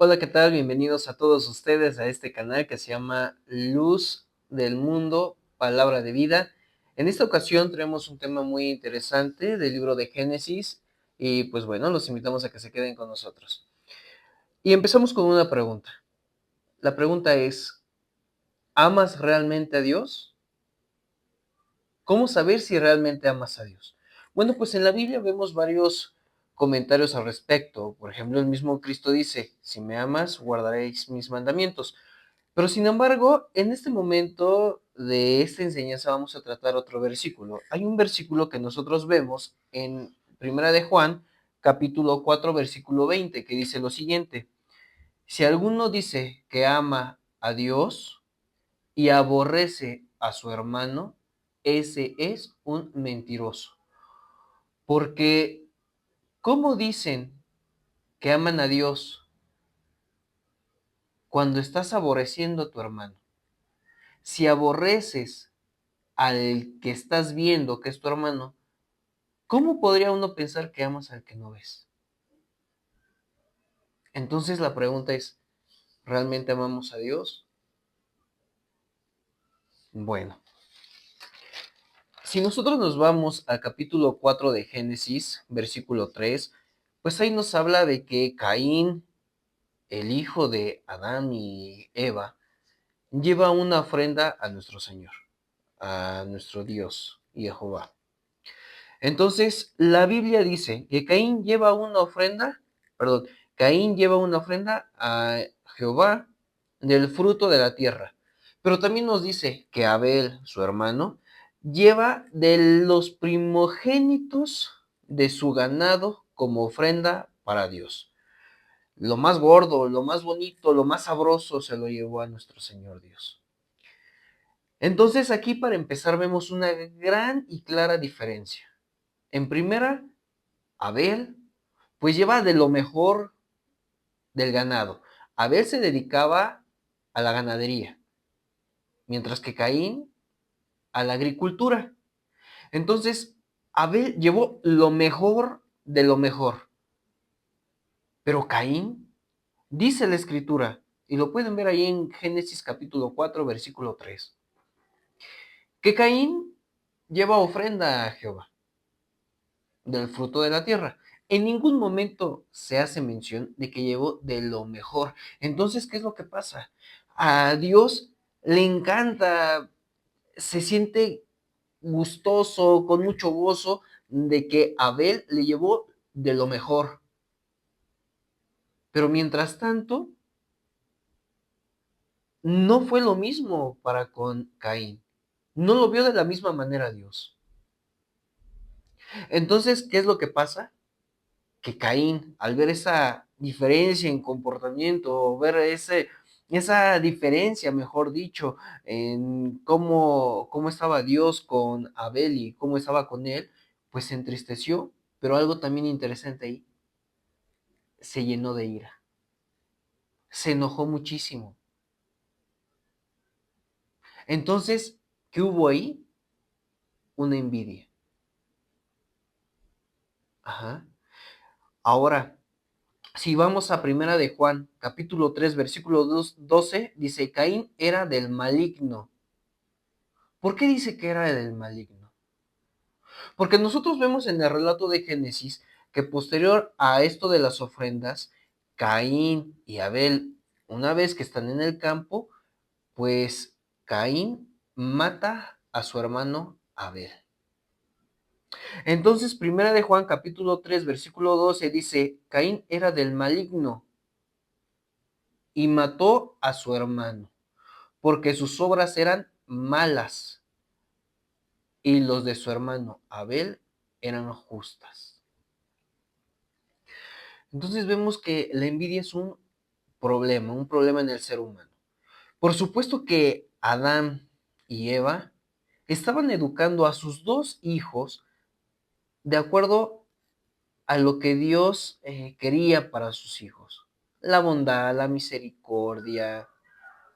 Hola, ¿qué tal? Bienvenidos a todos ustedes a este canal que se llama Luz del Mundo, Palabra de Vida. En esta ocasión tenemos un tema muy interesante del libro de Génesis y pues bueno, los invitamos a que se queden con nosotros. Y empezamos con una pregunta. La pregunta es, ¿amas realmente a Dios? ¿Cómo saber si realmente amas a Dios? Bueno, pues en la Biblia vemos varios comentarios al respecto. Por ejemplo, el mismo Cristo dice, si me amas, guardaréis mis mandamientos. Pero sin embargo, en este momento de esta enseñanza vamos a tratar otro versículo. Hay un versículo que nosotros vemos en Primera de Juan, capítulo 4, versículo 20, que dice lo siguiente: si alguno dice que ama a Dios y aborrece a su hermano, ese es un mentiroso. Porque, ¿cómo dicen que aman a Dios cuando estás aborreciendo a tu hermano? Si aborreces al que estás viendo, que es tu hermano, ¿cómo podría uno pensar que amas al que no ves? Entonces la pregunta es, ¿realmente amamos a Dios? Bueno, si nosotros nos vamos al capítulo 4 de Génesis, versículo 3, pues ahí nos habla de que Caín, el hijo de Adán y Eva, lleva una ofrenda a nuestro Señor, a nuestro Dios, Jehová. Entonces, la Biblia dice que Caín lleva una ofrenda a Jehová del fruto de la tierra. Pero también nos dice que Abel, su hermano, lleva de los primogénitos de su ganado como ofrenda para Dios. Lo más gordo, lo más bonito, lo más sabroso se lo llevó a nuestro Señor Dios. Entonces aquí para empezar vemos una gran y clara diferencia. En primera, Abel, pues lleva de lo mejor del ganado. Abel se dedicaba a la ganadería, mientras que Caín a la agricultura. Entonces, Abel llevó lo mejor de lo mejor. Pero Caín, dice la escritura, y lo pueden ver ahí en Génesis capítulo 4, versículo 3, que Caín lleva ofrenda a Jehová del fruto de la tierra. En ningún momento se hace mención de que llevó de lo mejor. Entonces, ¿qué es lo que pasa? A Dios le encanta, se siente gustoso, con mucho gozo, de que Abel le llevó de lo mejor. Pero mientras tanto, no fue lo mismo para con Caín. No lo vio de la misma manera Dios. Entonces, ¿qué es lo que pasa? Que Caín, al ver esa diferencia en comportamiento, ver esa diferencia, mejor dicho, en cómo estaba Dios con Abel y cómo estaba con él, pues se entristeció, pero algo también interesante ahí, se llenó de ira, se enojó muchísimo. Entonces, ¿qué hubo ahí? Una envidia. Ajá. Ahora, si vamos a Primera de Juan, capítulo 3, versículo 12, dice, Caín era del maligno. ¿Por qué dice que era del maligno? Porque nosotros vemos en el relato de Génesis que posterior a esto de las ofrendas, Caín y Abel, una vez que están en el campo, pues Caín mata a su hermano Abel. Entonces, Primera de Juan, capítulo 3, versículo 12, dice, Caín era del maligno y mató a su hermano, porque sus obras eran malas y los de su hermano Abel eran justas. Entonces vemos que la envidia es un problema en el ser humano. Por supuesto que Adán y Eva estaban educando a sus dos hijos de acuerdo a lo que Dios quería para sus hijos. La bondad, la misericordia,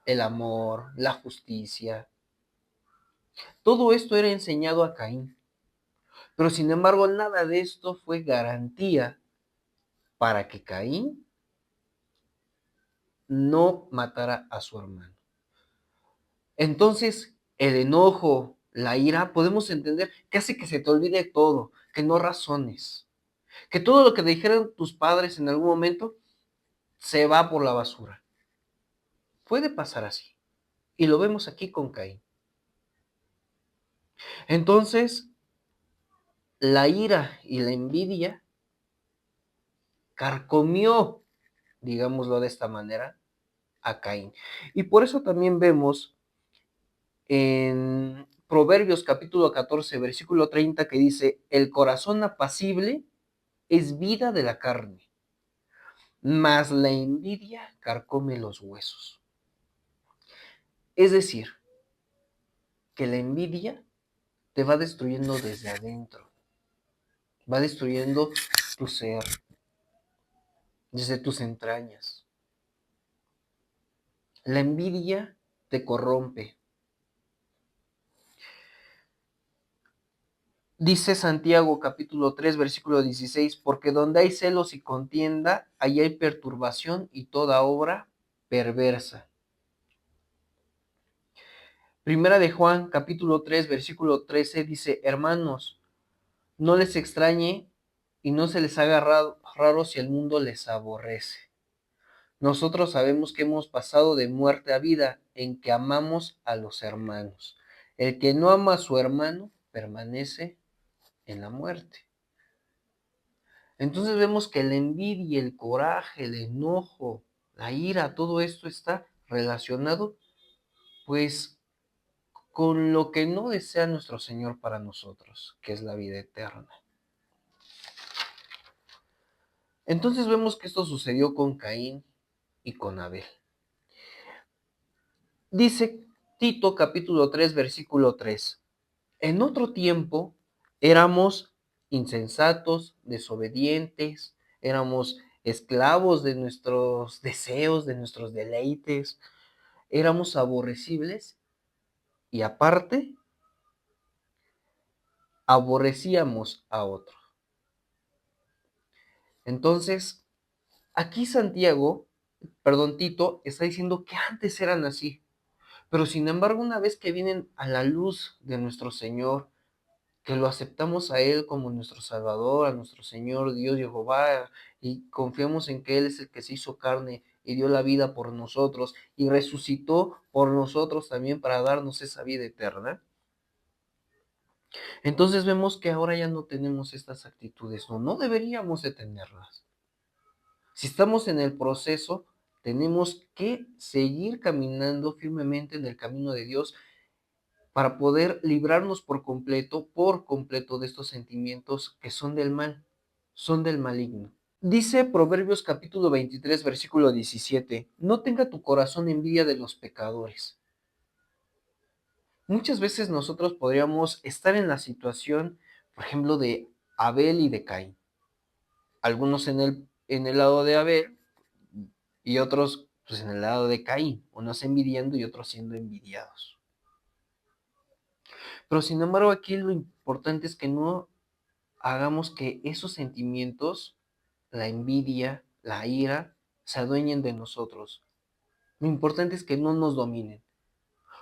el amor, la justicia. Todo esto era enseñado a Caín. Pero sin embargo, nada de esto fue garantía para que Caín no matara a su hermano. Entonces, el enojo, la ira, podemos entender que hace que se te olvide todo, que no razones, que todo lo que te dijeron tus padres en algún momento se va por la basura. Puede pasar así. Y lo vemos aquí con Caín. Entonces, la ira y la envidia carcomió, digámoslo de esta manera, a Caín. Y por eso también vemos en Proverbios capítulo 14, versículo 30, que dice, el corazón apacible es vida de la carne, mas la envidia carcome los huesos. Es decir, que la envidia te va destruyendo desde adentro, va destruyendo tu ser, desde tus entrañas. La envidia te corrompe. Dice Santiago capítulo 3, versículo 16, porque donde hay celos y contienda, ahí hay perturbación y toda obra perversa. Primera de Juan capítulo 3, versículo 13 dice, hermanos, no les extrañe y no se les haga raro si el mundo les aborrece. Nosotros sabemos que hemos pasado de muerte a vida en que amamos a los hermanos. El que no ama a su hermano permanece en la muerte. Entonces vemos que la envidia, el coraje, el enojo, la ira, todo esto está relacionado pues con lo que no desea nuestro Señor para nosotros, que es la vida eterna. Entonces vemos que esto sucedió con Caín y con Abel. Dice Tito capítulo 3, versículo 3. En otro tiempo éramos insensatos, desobedientes, éramos esclavos de nuestros deseos, de nuestros deleites, éramos aborrecibles y aparte aborrecíamos a otro. Entonces, aquí Tito está diciendo que antes eran así, pero sin embargo, una vez que vienen a la luz de nuestro Señor, que lo aceptamos a Él como nuestro Salvador, a nuestro Señor Dios Jehová, y confiamos en que Él es el que se hizo carne y dio la vida por nosotros y resucitó por nosotros también para darnos esa vida eterna. Entonces vemos que ahora ya no tenemos estas actitudes, no deberíamos de tenerlas. Si estamos en el proceso, tenemos que seguir caminando firmemente en el camino de Dios para poder librarnos por completo de estos sentimientos que son del mal, son del maligno. Dice Proverbios capítulo 23, versículo 17, no tenga tu corazón envidia de los pecadores. Muchas veces nosotros podríamos estar en la situación, por ejemplo, de Abel y de Caín. Algunos en el lado de Abel y otros pues, en el lado de Caín, unos envidiando y otros siendo envidiados. Pero sin embargo, aquí lo importante es que no hagamos que esos sentimientos, la envidia, la ira, se adueñen de nosotros. Lo importante es que no nos dominen,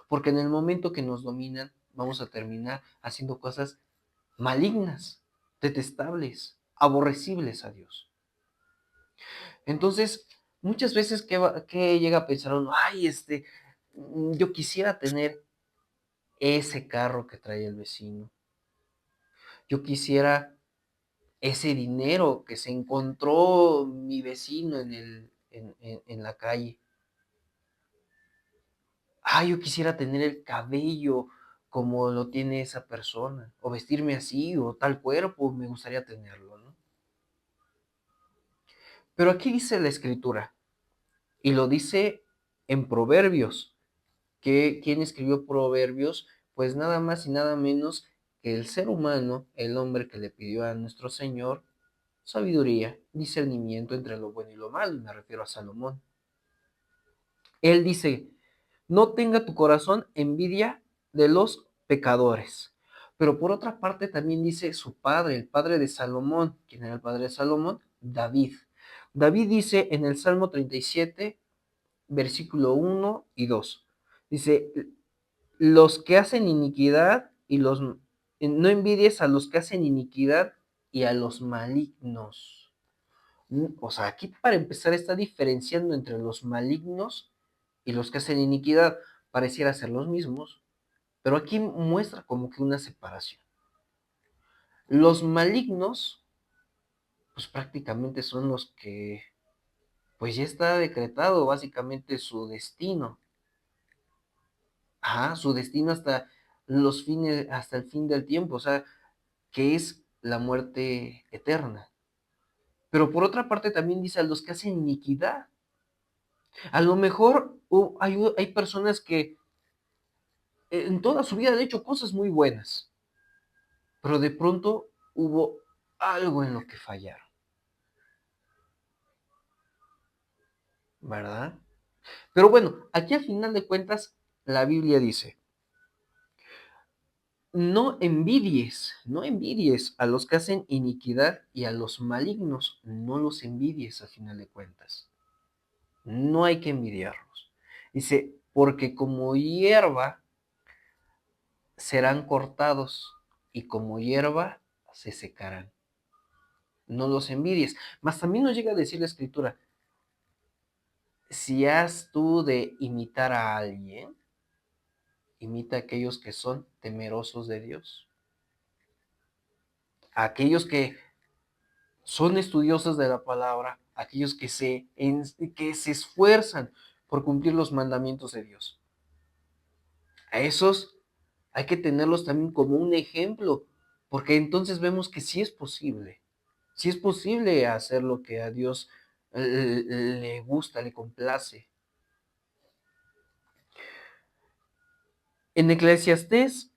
porque en el momento que nos dominan, vamos a terminar haciendo cosas malignas, detestables, aborrecibles a Dios. Entonces, muchas veces que llega a pensar uno, ay, yo quisiera tener ese carro que trae el vecino. Yo quisiera ese dinero que se encontró mi vecino en la calle. Yo quisiera tener el cabello como lo tiene esa persona, o vestirme así, o tal cuerpo, me gustaría tenerlo, ¿no? Pero aquí dice la Escritura, y lo dice en Proverbios, que ¿quién escribió Proverbios? Pues nada más y nada menos que el ser humano, el hombre que le pidió a nuestro Señor sabiduría, discernimiento entre lo bueno y lo malo, y me refiero a Salomón. Él dice, no tenga tu corazón envidia de los pecadores. Pero por otra parte también dice su padre, el padre de Salomón. ¿Quién era el padre de Salomón? David. David dice en el Salmo 37, versículo 1 y 2. Dice, los que hacen iniquidad y los... No envidies a los que hacen iniquidad y a los malignos. O sea, aquí para empezar está diferenciando entre los malignos y los que hacen iniquidad. Pareciera ser los mismos, pero aquí muestra como que una separación. Los malignos, pues prácticamente son los que, pues ya está decretado básicamente su destino. Ajá, su destino hasta los fines, hasta el fin del tiempo, o sea, que es la muerte eterna. Pero por otra parte también dice a los que hacen iniquidad. A lo mejor hay personas que en toda su vida han hecho cosas muy buenas, pero de pronto hubo algo en lo que fallaron, ¿verdad? Pero bueno, aquí al final de cuentas, la Biblia dice, no envidies a los que hacen iniquidad y a los malignos, no los envidies al final de cuentas. No hay que envidiarlos. Dice, porque como hierba serán cortados y como hierba se secarán. No los envidies. Mas también nos llega a decir la Escritura, si has tú de imitar a alguien, imita a aquellos que son temerosos de Dios. A aquellos que son estudiosos de la palabra, aquellos que se esfuerzan por cumplir los mandamientos de Dios. A esos hay que tenerlos también como un ejemplo, porque entonces vemos que sí es posible hacer lo que a Dios le gusta, le complace. En Eclesiastés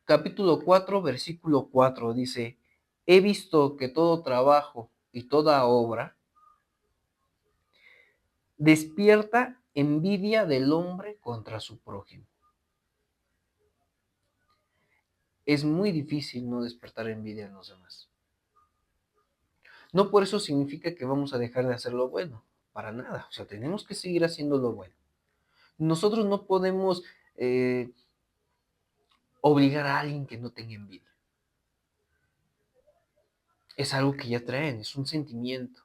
capítulo 4, versículo 4 dice, he visto que todo trabajo y toda obra despierta envidia del hombre contra su prójimo. Es muy difícil no despertar envidia en los demás. No por eso significa que vamos a dejar de hacer lo bueno, para nada. O sea, tenemos que seguir haciendo lo bueno. Nosotros no podemos obligar a alguien que no tenga envidia. Es algo que ya traen, es un sentimiento.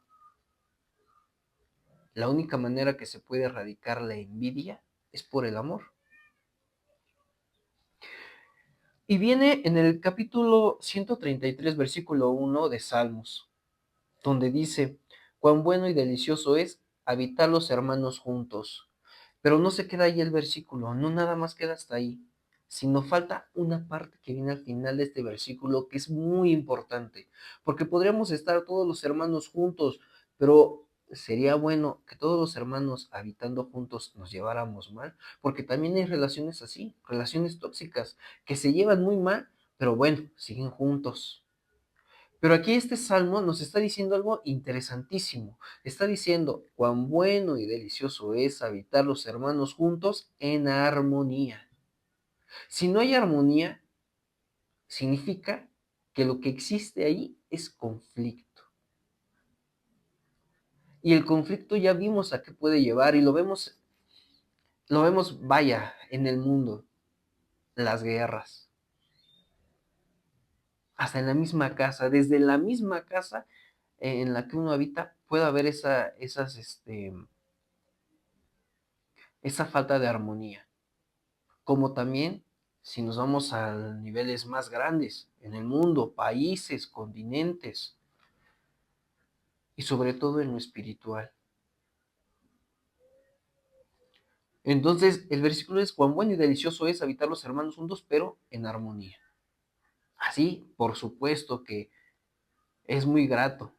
La única manera que se puede erradicar la envidia es por el amor. Y viene en el capítulo 133, versículo 1 de Salmos, donde dice, cuán bueno y delicioso es habitar los hermanos juntos. Pero no se queda ahí el versículo, no nada más queda hasta ahí, sino falta una parte que viene al final de este versículo que es muy importante, porque podríamos estar todos los hermanos juntos, pero sería bueno que todos los hermanos habitando juntos nos lleváramos mal, porque también hay relaciones así, relaciones tóxicas, que se llevan muy mal, pero bueno, siguen juntos. Pero aquí este salmo nos está diciendo algo interesantísimo. Está diciendo, cuán bueno y delicioso es habitar los hermanos juntos en armonía. Si no hay armonía, significa que lo que existe ahí es conflicto. Y el conflicto ya vimos a qué puede llevar y lo vemos, vaya, en el mundo, las guerras. Hasta en la misma casa, desde la misma casa en la que uno habita, puede haber esa falta de armonía. Como también si nos vamos a niveles más grandes en el mundo, países, continentes y sobre todo en lo espiritual. Entonces, el versículo es, cuán bueno y delicioso es habitar los hermanos juntos, pero en armonía. Así, por supuesto que es muy grato.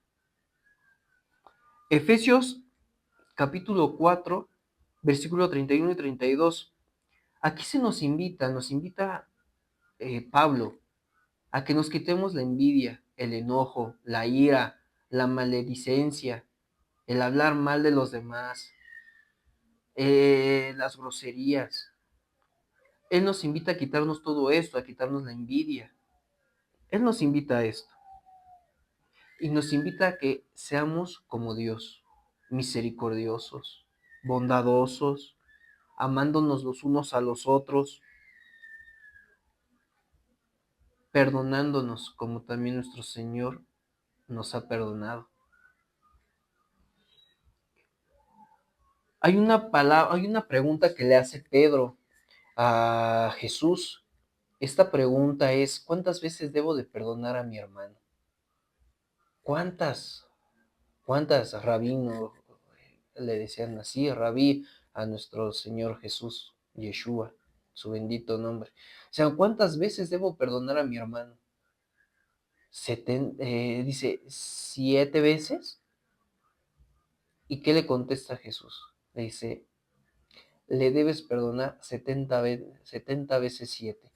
Efesios capítulo 4, versículo 31 y 32. Aquí se nos invita Pablo a que nos quitemos la envidia, el enojo, la ira, la maledicencia, el hablar mal de los demás, las groserías. Él nos invita a quitarnos todo esto, a quitarnos la envidia. Él nos invita a esto y nos invita a que seamos como Dios, misericordiosos, bondadosos, amándonos los unos a los otros, perdonándonos como también nuestro Señor nos ha perdonado. Hay una pregunta que le hace Pedro a Jesús. Esta pregunta es: ¿cuántas veces debo de perdonar a mi hermano? ¿Cuántas? ¿Cuántas, rabino? Le decían así, rabí, a nuestro Señor Jesús, Yeshua, su bendito nombre. O sea, ¿cuántas veces debo perdonar a mi hermano? Dice, ¿7 veces? ¿Y qué le contesta Jesús? Le dice, le debes perdonar 70 veces 7.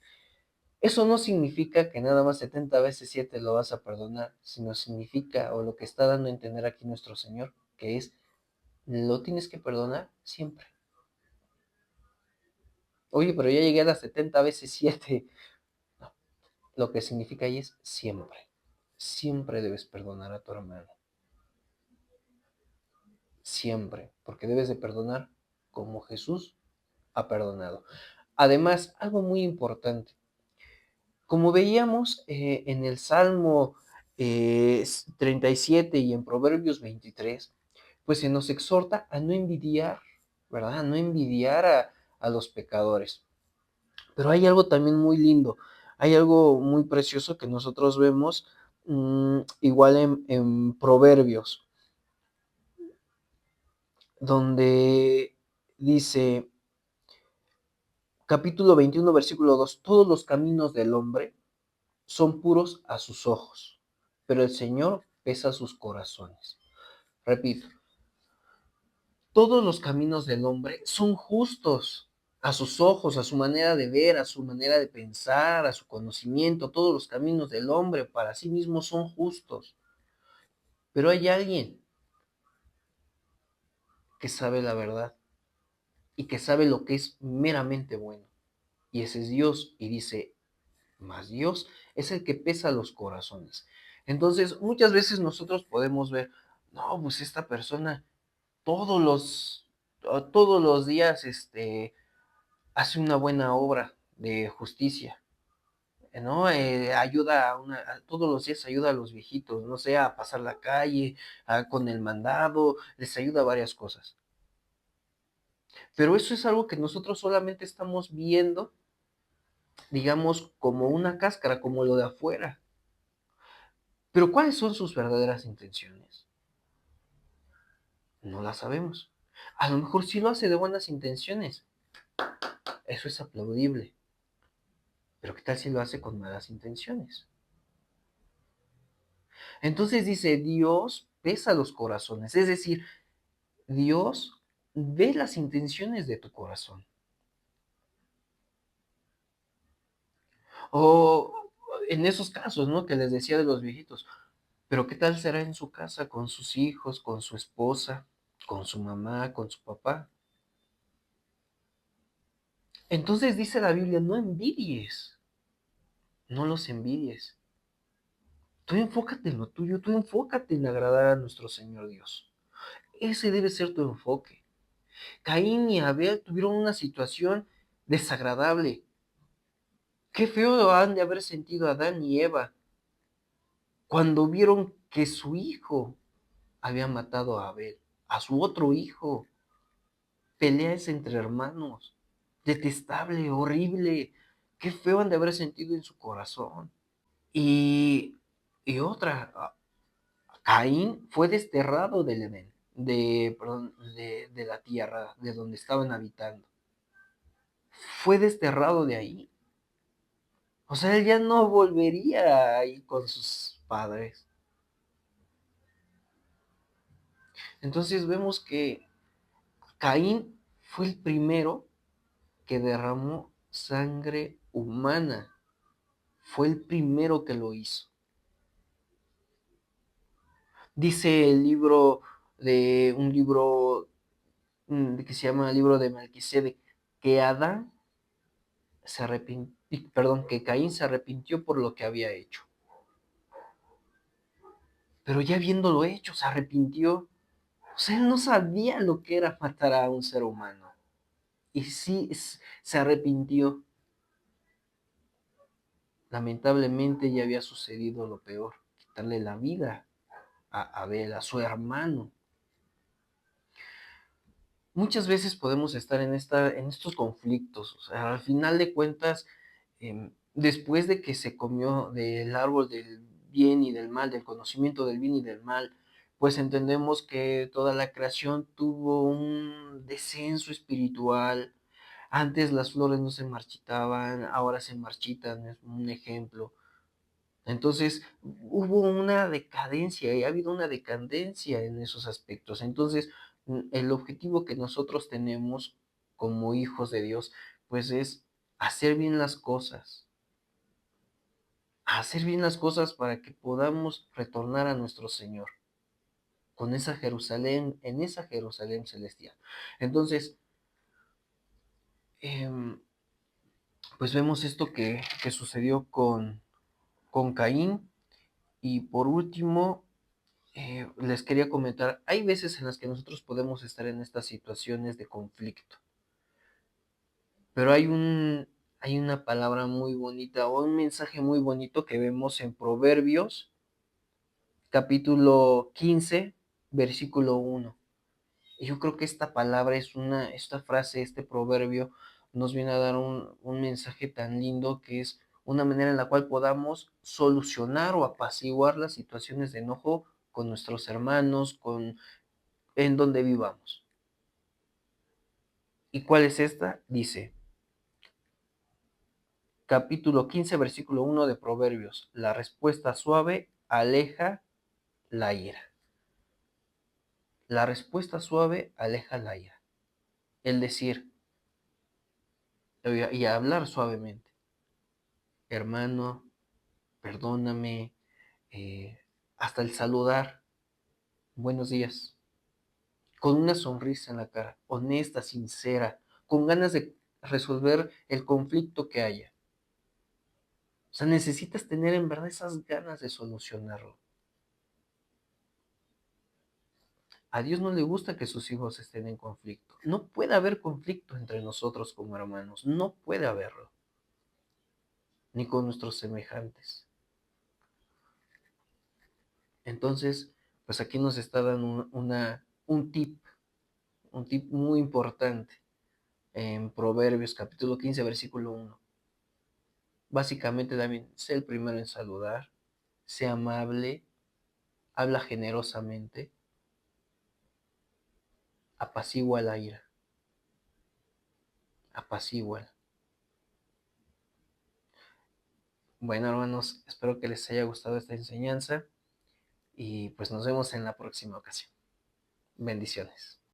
Eso no significa que nada más 70 veces 7 lo vas a perdonar, sino significa, o lo que está dando a entender aquí nuestro Señor, que es, lo tienes que perdonar siempre. Oye, pero ya llegué a las 70 veces 7. No, lo que significa ahí es siempre. Siempre debes perdonar a tu hermano. Siempre, porque debes de perdonar como Jesús ha perdonado. Además, algo muy importante, como veíamos en el Salmo 37 y en Proverbios 23, pues se nos exhorta a no envidiar, ¿verdad? A no envidiar a los pecadores. Pero hay algo también muy lindo, hay algo muy precioso que nosotros vemos igual en Proverbios, donde dice, capítulo 21, versículo 2, todos los caminos del hombre son puros a sus ojos, pero el Señor pesa sus corazones. Repito, todos los caminos del hombre son justos a sus ojos, a su manera de ver, a su manera de pensar, a su conocimiento. Todos los caminos del hombre para sí mismos son justos. Pero hay alguien que sabe la verdad y que sabe lo que es meramente bueno. Y ese es Dios. Y dice, más Dios es el que pesa los corazones. Entonces, muchas veces nosotros podemos ver, no, pues esta persona todos los días hace una buena obra de justicia, ¿no? Todos los días ayuda a los viejitos, no sé, a pasar la calle, con el mandado, les ayuda a varias cosas. Pero eso es algo que nosotros solamente estamos viendo, digamos, como una cáscara, como lo de afuera. Pero ¿cuáles son sus verdaderas intenciones? No las sabemos. A lo mejor sí lo hace de buenas intenciones. Eso es aplaudible. Pero ¿qué tal si lo hace con malas intenciones? Entonces dice, Dios pesa los corazones. Es decir, Dios ve las intenciones de tu corazón. O en esos casos, ¿no? Que les decía de los viejitos. Pero ¿qué tal será en su casa con sus hijos, con su esposa, con su mamá, con su papá? Entonces dice la Biblia, no envidies, no los envidies. Tú enfócate en lo tuyo, tú enfócate en agradar a nuestro Señor Dios. Ese debe ser tu enfoque. Caín y Abel tuvieron una situación desagradable. Qué feo han de haber sentido Adán y Eva cuando vieron que su hijo había matado a Abel, a su otro hijo. Peleas entre hermanos, detestable, horrible. Qué feo han de haber sentido en su corazón. Y, y otra, Caín fue desterrado del Edén, perdón, de la tierra, de donde estaban habitando. Fue desterrado de ahí. O sea, él ya no volvería a ir con sus padres. Entonces vemos que Caín fue el primero que derramó sangre humana. Fue el primero que lo hizo. Dice el libro un libro que se llama el libro de Melquisedec, que Adán se arrepintió, perdón, que Caín se arrepintió por lo que había hecho. Pero ya habiéndolo hecho, se arrepintió. O sea, él no sabía lo que era matar a un ser humano. Y sí, se arrepintió. Lamentablemente ya había sucedido lo peor, quitarle la vida a Abel, a su hermano. Muchas veces podemos estar en estos conflictos. O sea, al final de cuentas, después de que se comió del árbol del bien y del mal, del conocimiento del bien y del mal, pues entendemos que toda la creación tuvo un descenso espiritual. Antes las flores no se marchitaban, ahora se marchitan, es un ejemplo. Entonces, hubo una decadencia y ha habido una decadencia en esos aspectos. Entonces, el objetivo que nosotros tenemos como hijos de Dios, pues es hacer bien las cosas, hacer bien las cosas para que podamos retornar a nuestro Señor con esa Jerusalén, en esa Jerusalén celestial. Entonces, em, pues vemos esto que sucedió con Caín. Y por último, les quería comentar, hay veces en las que nosotros podemos estar en estas situaciones de conflicto, pero hay una palabra muy bonita o un mensaje muy bonito que vemos en Proverbios, capítulo 15, versículo 1. Y yo creo que esta palabra esta frase, este proverbio, nos viene a dar un mensaje tan lindo que es una manera en la cual podamos solucionar o apaciguar las situaciones de enojo con nuestros hermanos, en donde vivamos. ¿Y cuál es esta? Dice, capítulo 15, versículo 1 de Proverbios, la respuesta suave aleja la ira. La respuesta suave aleja la ira. El decir y hablar suavemente. Hermano, perdóname, hasta el saludar, buenos días, con una sonrisa en la cara, honesta, sincera, con ganas de resolver el conflicto que haya. O sea, necesitas tener en verdad esas ganas de solucionarlo. A Dios no le gusta que sus hijos estén en conflicto. No puede haber conflicto entre nosotros como hermanos. No puede haberlo. Ni con nuestros semejantes. Entonces, pues aquí nos está dando un tip muy importante en Proverbios capítulo 15, versículo 1. Básicamente también, sé el primero en saludar, sé amable, habla generosamente, apacigua la ira, apacigua. Bueno, hermanos, espero que les haya gustado esta enseñanza y pues nos vemos en la próxima ocasión. Bendiciones.